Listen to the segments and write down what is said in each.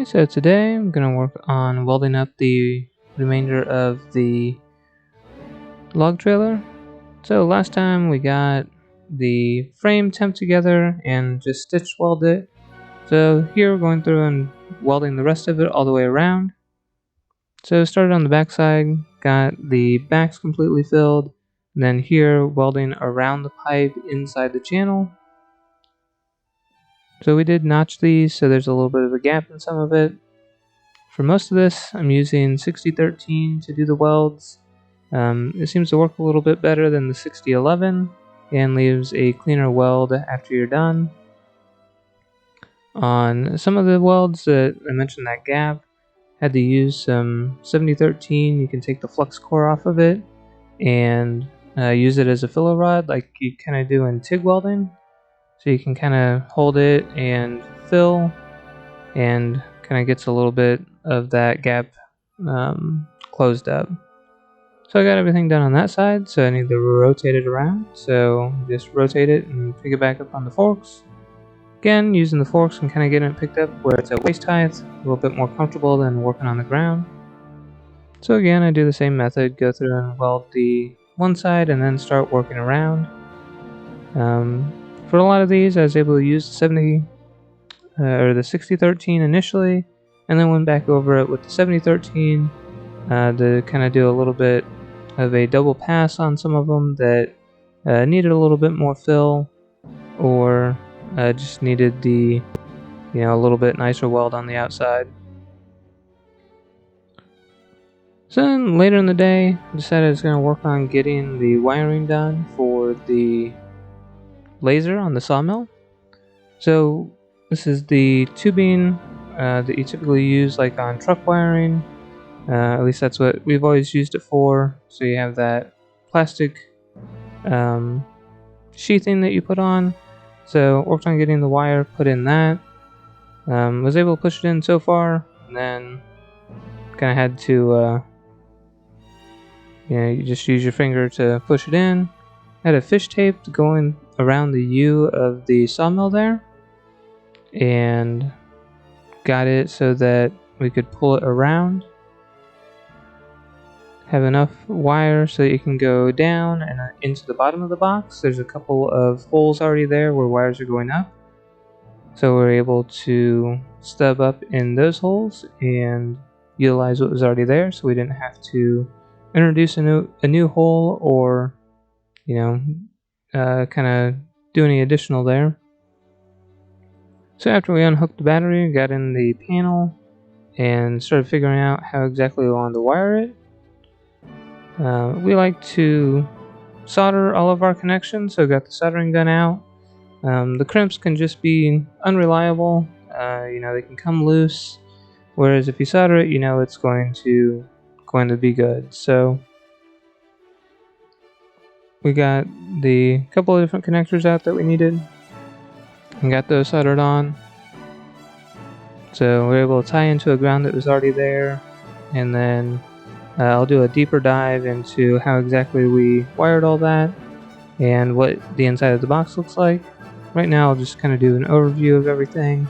Okay, so today I'm going to work on welding up the remainder of the log trailer. So last time we got the frame temped together and just stitch weld it. So here we're going through and welding the rest of it all the way around. So started on the back side, got the backs completely filled, and then here welding around the pipe inside the channel. So we did notch these, so there's a little bit of a gap in some of it. For most of this, I'm using 6013 to do the welds. It seems to work a little bit better than the 6011 and leaves a cleaner weld after you're done. On some of the welds that I mentioned that gap, had to use some 7013. You can take the flux core off of it and use it as a filler rod like you kind of do in TIG welding. So you can kind of hold it and fill and kind of gets a little bit of that gap closed up. So I got everything done on that side, so I need to rotate it around. So just rotate it and pick it back up on the forks. Again, using the forks and kind of getting it picked up where it's at waist height, a little bit more comfortable than working on the ground. So again, I do the same method, go through and weld the one side and then start working around. For a lot of these, I was able to use the 6013 initially, and then went back over it with the 7013 to kind of do a little bit of a double pass on some of them that needed a little bit more fill, or just needed the a little bit nicer weld on the outside. So then later in the day, I decided I was going to work on getting the wiring done for the laser on the sawmill. So this is the tubing that you typically use like on truck wiring. At least that's what we've always used it for. So you have that plastic sheathing that you put on. So worked on getting the wire put in that. Was able to push it in so far, and then kind of had to you just use your finger to push it in. Had a fish tape going around the U of the sawmill there, and got it so that we could pull it around. Have enough wire so that you can go down and into the bottom of the box. There's a couple of holes already there where wires are going up, so we're able to stub up in those holes and utilize what was already there, so we didn't have to introduce a new hole or kind of do any additional there. So after we unhooked the battery, got in the panel and started figuring out how exactly we wanted to wire it. We like to solder all of our connections, so got the soldering gun out. The crimps can just be unreliable. They can come loose, whereas if you solder it, it's going to be good. So we got the couple of different connectors out that we needed and got those soldered on. So we're able to tie into a ground that was already there, and then I'll do a deeper dive into how exactly we wired all that and what the inside of the box looks like. Right now I'll just kind of do an overview of everything.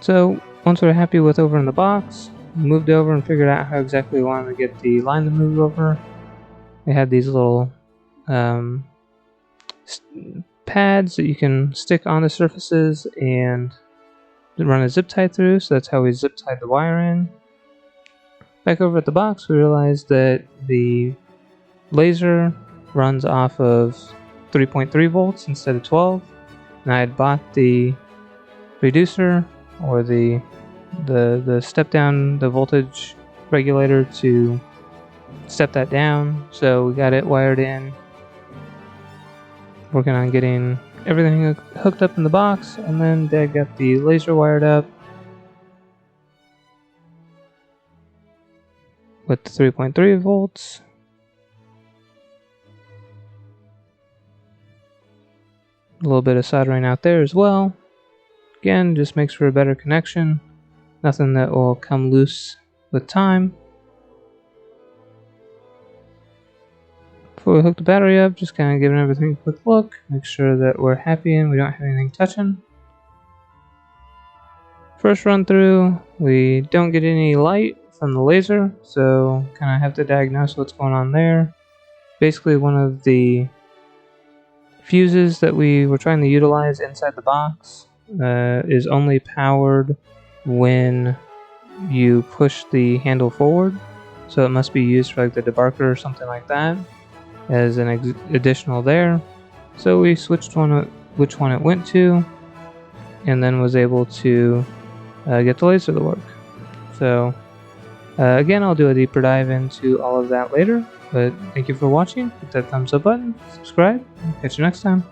So once we're happy with over in the box, moved over and figured out how exactly we wanted to get the line to move over. We had these little pads that you can stick on the surfaces and run a zip tie through, so that's how we zip tied the wire in. Back over at the box, we realized that the laser runs off of 3.3 volts instead of 12, and I had bought the reducer or the step down the voltage regulator to step that down. So we got it wired in, working on getting everything hooked up in the box, and then Dad got the laser wired up with the 3.3 volts. A little bit of soldering out there as well. Again, just makes for a better connection. Nothing that will come loose with time. Before we hook the battery up, just kind of giving everything a quick look. Make sure that we're happy and we don't have anything touching. First run through, we don't get any light from the laser, so kind of have to diagnose what's going on there. Basically, one of the fuses that we were trying to utilize inside the box is only powered when you push the handle forward, so it must be used for like the debarker or something like that as an additional there. So we switched which one it went to, and then was able to get the laser to work. So again, I'll do a deeper dive into all of that later, but thank you for watching. Hit that thumbs up button, subscribe, and catch you next time.